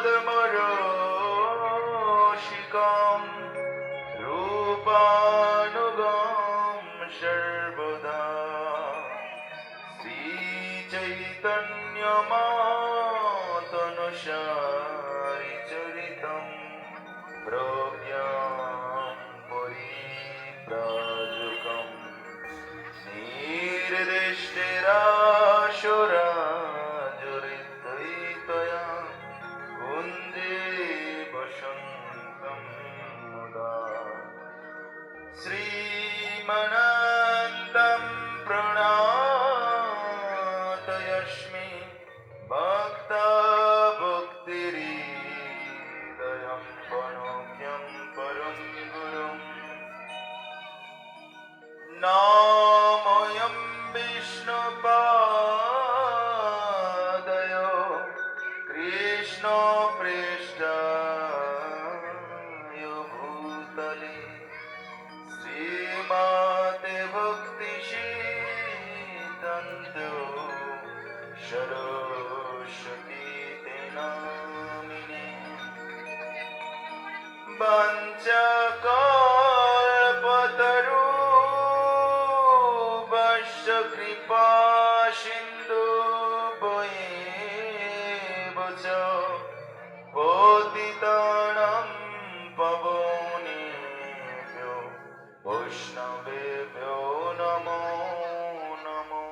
পদমরশিকম রূপানুগম সর্বদা শ্রীচৈতন্যমাতনুষারি চরিতম প্রজ্ঞাম পরিব্রাজকম নির্দিষ্টিরাসুরাজুরিদ্বৈতয়া কুঞ্জে বসন্তম মুদা শ্রীমনন্তম প্রণাতয়স্মি ভক্তা ভক্তিরিদয়ম বনক্যম পরম গুরুম নাময়ম বিষ্ণুপাদয় কৃষ্ণ পৃষ্ঠায় ভূতলে শ্রীমতে ভক্তি সিদ্ধান্ত সরস্বতী নামিনে বাঞ্ছাকল্পতরুভ্যশ্চ কৃপা সিন্ধু বৈবচ পতিতানাং পাবনেভ্যো বৈষ্ণবেভ্যো নমো নমো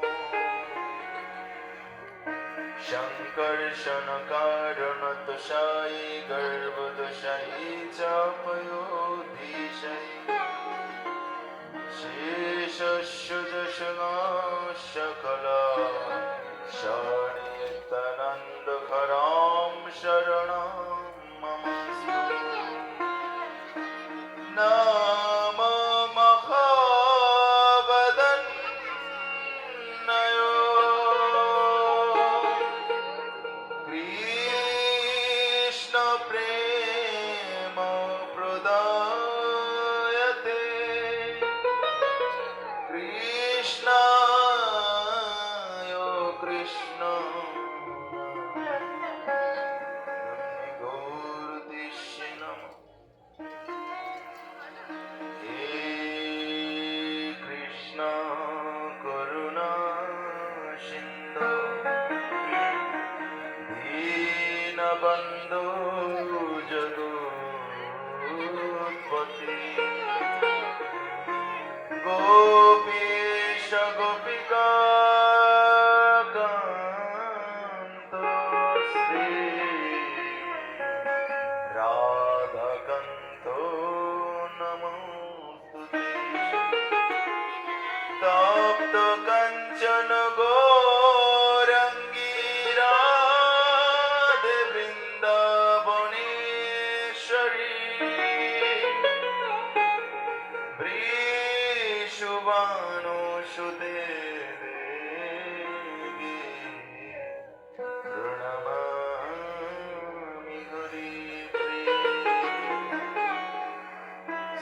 সংকর্ষণকারণতোষায়ী গর্ভদোষায়ী চাপয়োধীশায়ী শেষস্যজশনা শরণিতানন্দখরাম শরণম মম নামমহাবদন্নয়ো কৃষ্ণ প্রেম প্রদায়তে কৃষ্ণায় কৃষ্ণ গৌরতিষ্যে নমঃ হে কৃষ্ণ করুণা সিন্ধু দীনবন্ধু জগৎপতি গোপীশ গোপিকা কান্ত শ্রী রাধাকান্ত নমস্তুতে তপ্ত কাঞ্চন গৌরাঙ্গী রাধে বৃন্দাবনেশ্বরী বৃষভানুসুতে দেবী প্রণমামি হরিপ্রিয়ে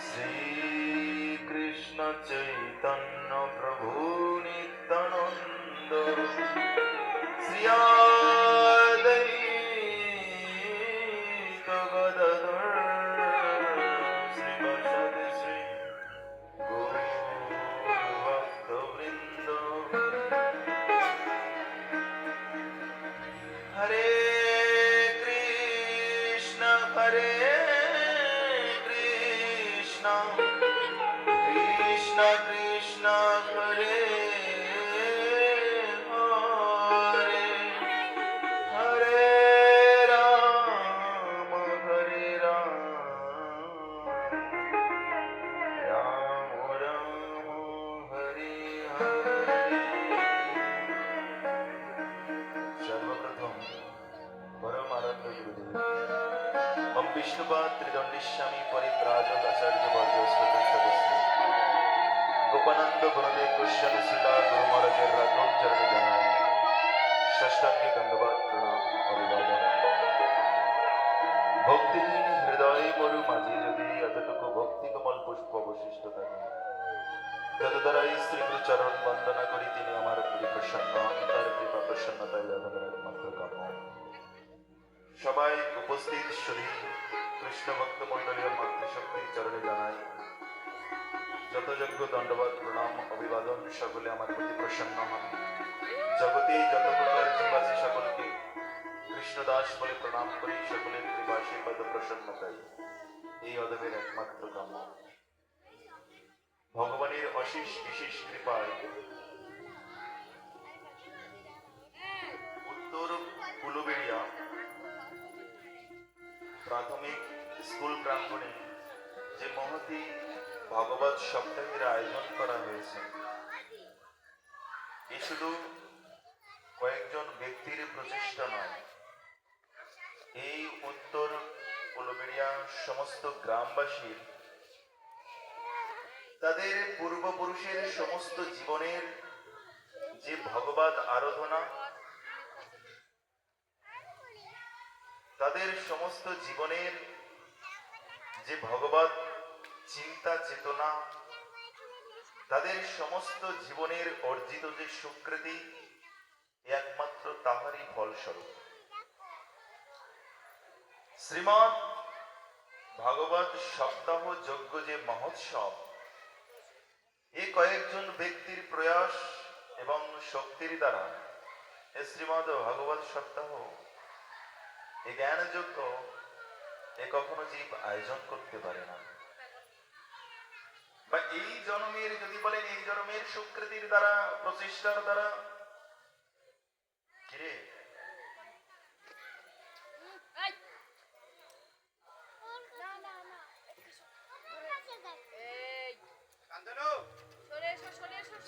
শ্রীকৃষ্ণ চৈতন্য প্রভু নিত্যানন্দ শ্রী অদ্বৈত গদাধর শ্রীবাসাদি শ্রী গৌরভক্তবৃন্দ হরে কৃষ্ণ কৃষ্ণ কৃষ্ণ হরে হরে হরে রাম রাম রাম হরে হরে সর্বপ্রথম পরম আনন্দ গুরুদেব ওম বিষ্ণুপাদ ত্রিদণ্ডীস্বামী পরিব্রাজক আচার্য বর্গ সদস্য গোপানন্দ গুরুদেব গোস্বামী শ্রীলা গুরু মহারাজের রাঘব চরণে জানায় ষষ্ঠাঙ্গী দণ্ডবাদ প্রণাম অভিবাদন। ভক্তিহীন হৃদয় মরু মাঝে যদি এতটুকু ভক্তি কমল পুষ্প অবশিষ্ট থাকে, যত দ্বারাই শ্রীগুরু চরণ বন্দনা করি তিনি আমার প্রতি প্রসন্ন হন, তার কৃপা প্রসন্নতায় লাভের একমাত্র কাম্য। সবাই উপস্থিত শুধু কৃষ্ণ ভক্ত মণ্ডলীয় মাতৃশক্তির চরণে জানাই যতযোগ্য দণ্ডবাদ প্রণাম অভিবাদন। সকলে আমার প্রতি প্রসন্ন হন। জগতে যত প্রকার জীব আছে সকলকে কৃষ্ণদাস বলে প্রণাম করি। সকলের কৃপা আশীর্বাদ ও প্রসন্নতাই এই অদবের একমাত্র কাম্য। ভগবানের অশেষ বিশেষ কৃপায় উত্তর কুলবেড়িয়া প্রাথমিক স্কুল প্রাঙ্গণে যে মহতি ভগবত সপ্তাহের আয়োজন করা হয়েছে, এ শুধু কয়েকজন ব্যক্তির প্রচেষ্টা নয়, এই উত্তর কুলবেড়িয়া সমস্ত গ্রামবাসীর তাদের পূর্বপুরুষের সমস্ত জীবনের যে ভগবত আরাধনা, তাদের সমস্ত জীবনের যে ভগবত চিন্তা চেতনা, তাদের সমস্ত জীবনের অর্জিত যে সুকৃতি, একমাত্র তাহারই ফলস্বরূপ। শ্রীমৎ ভাগবত সপ্তাহ যজ্ঞ যে মহোৎসব, এই কয়েকজন ব্যক্তির প্রয়াস এবং শক্তির দ্বারা এ শ্রীমৎ ভাগবত সপ্তাহ, এই জ্ঞানযজ্ঞ এ কখনো জীব আয়োজন করতে পারে না। বা এই জন্মের, যদি বলেন এই জন্মের সুকৃতির দ্বারা, প্রচেষ্টার দ্বারা, কিরে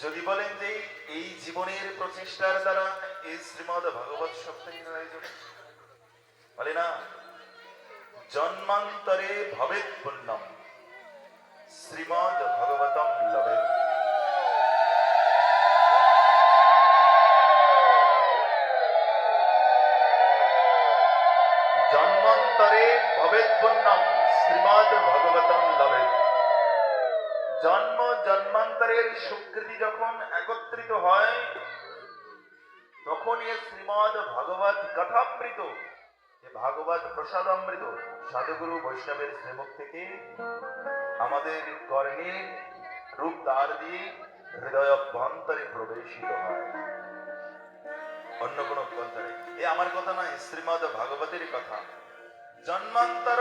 যদি বলেন যে এই জীবনের প্রচেষ্টার দ্বারা এই শ্রীমৎ ভাগবত সপ্তাহের আয়োজন, বলে না, জন্মান্তরে ভবেৎ পুণ্যম শ্রীমৎ ভগবতম লভেৎ। জন্মান্তরে ভবেৎ পুণ্যম শ্রীমৎ ভগবতম লভেৎ। জন্ম জন্মান্তরের স্বীকৃতি যখন একত্রিত হয়, তখন এ শ্রীমৎ ভাগবত কথামৃত, ভাগবত প্রসাদামৃত সাধুগুরু বৈষ্ণবের শ্রীমুখ থেকে আমাদের কর্ণের রূপ দ্বার দিয়ে হৃদয় অভ্যন্তরে প্রবেশিত হয়, অন্য কোন অভ্যন্তরে। এ আমার কথা নয়, শ্রীমৎ ভাগবতের কথা। জন্মান্তর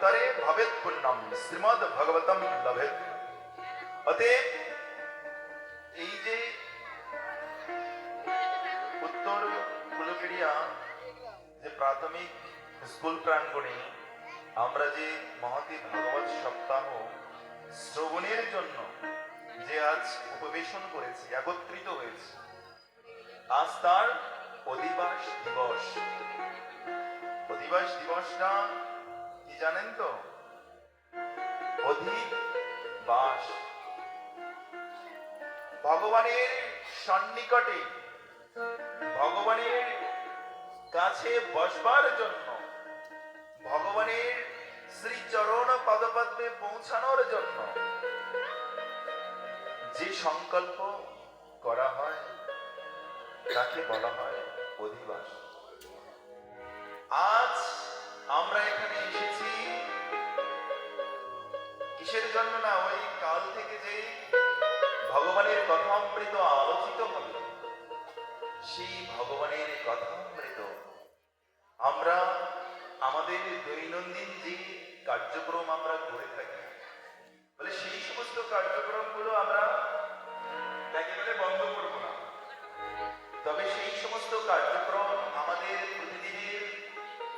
তরে ভবেৎ পুণ্যম শ্রীমৎ ভগবতম লভেৎ। অতএব এই যে উত্তর কুলবেড়িয়া যে প্রাথমিক স্কুল প্রাঙ্গণে আমরা যে মহতি ভাগবত সপ্তাহ শ্রবণের জন্য যে আজ উপবেশন করেছি, একত্রিত হয়েছি, আজ তার অধিবাস দিবস। অধিবাস দিবসটা কি জানেন তো? অধিবাস, ভগবানের সন্নিকটে, ভগবানের কাছে বসবার জন্য, ভগবানের শ্রীচরণ পদপদ্মে পৌঁছানোর জন্য যে সংকল্প করা হয়, তাকে বলা হয় অধিবাস। আজ আমরা এখানে এসেছি কিসের জন্য? না, ওই কাল থেকে যে ভগবানের কথামৃত আলোচিত হবে, সেই ভগবানের কথামৃত আমরা আমাদের দৈনন্দিন যে কার্যক্রম আমরা করে থাকি, বলে সেই সমস্ত কার্যক্রমগুলো আমরা একেবারে বন্ধ করব না। তবে সেই সমস্ত কার্যক্রম আমাদের প্রতিদিনের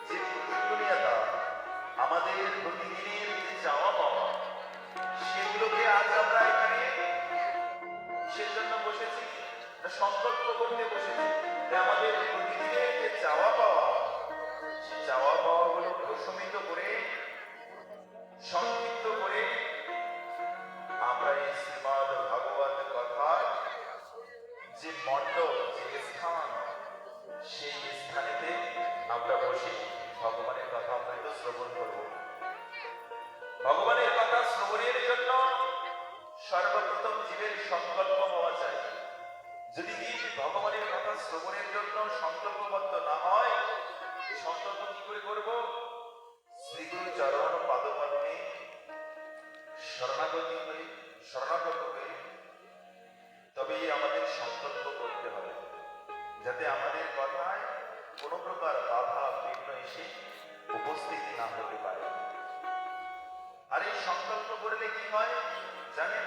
যে প্রয়োজনীয়তা, আমাদের প্রতিদিনের যে চাওয়া পাওয়া, সেগুলোকে আজ আমরা এখানে কিসের জন্য বসেছি? সংকল্প করতে বসেছি যে আমাদের প্রতিদিনের যে চাওয়া পাওয়া, চাওয়া পাওয়াগুলো প্রশমিত করে, সংক্ষিপ্ত করে আমরা এই শ্রীমৎ ভাগবত কথার যে মণ্ডপ, যে স্থান, সেই স্থানেতে আমরা শরণাগতি হয়ে শরণাগত হয়ে তবেই আমাদের সংকল্প করতে হবে, যাতে আমাদের কথায় কোনো প্রকার বাধা বিঘ্ন এসে উপস্থিতি না হতে পারে। আর এই সংকল্প করলে কি হয় জানেন?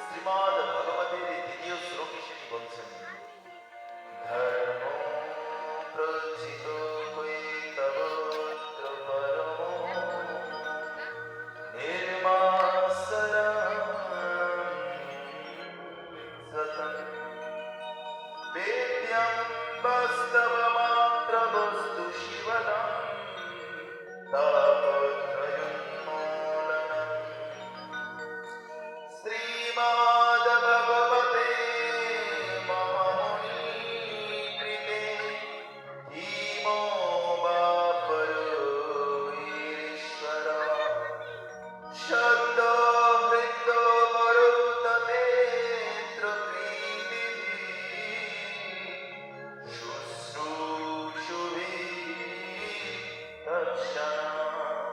শ্রীমদ ভগবতের দ্বিতীয় শ্লোক এসে বলছেন, ধর্ম প্রচিত কৈতবত্র পরম নির্মাসনম সতম বেদ্যম বাস্তবমাত্র বস্তু শিবদম তাপত্রয়োন্মূলনম শ্রীমদ্ভগবতে মহামুনি কৃতে ধীমো বাপরোঈশ্বর শব্দ হৃদ বরুততে শুশ্রূষুভি তৎক্ষণাৎ।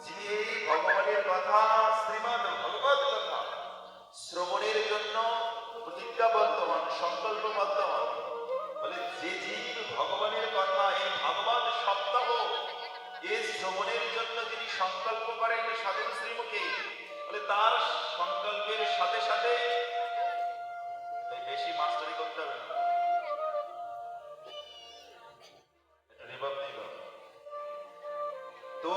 যিনি এই ভগবানের কথা, শ্রীমদ্ ভগবত কথা শ্রবণের জন্য প্রতিজ্ঞাবদ্ধ হন, সংকল্পবদ্ধ হন, বলে যে জীব ভগবানের কথা এই ভাগবত সপ্তাহ এই শ্রবণের জন্য যিনি সংকল্প করেন সাধু শ্রীমুখে, বলে তার সংকল্পের সাথে সাথে বেশি মাস্টারি করতে হবে না, একটু রিভাব দিল তো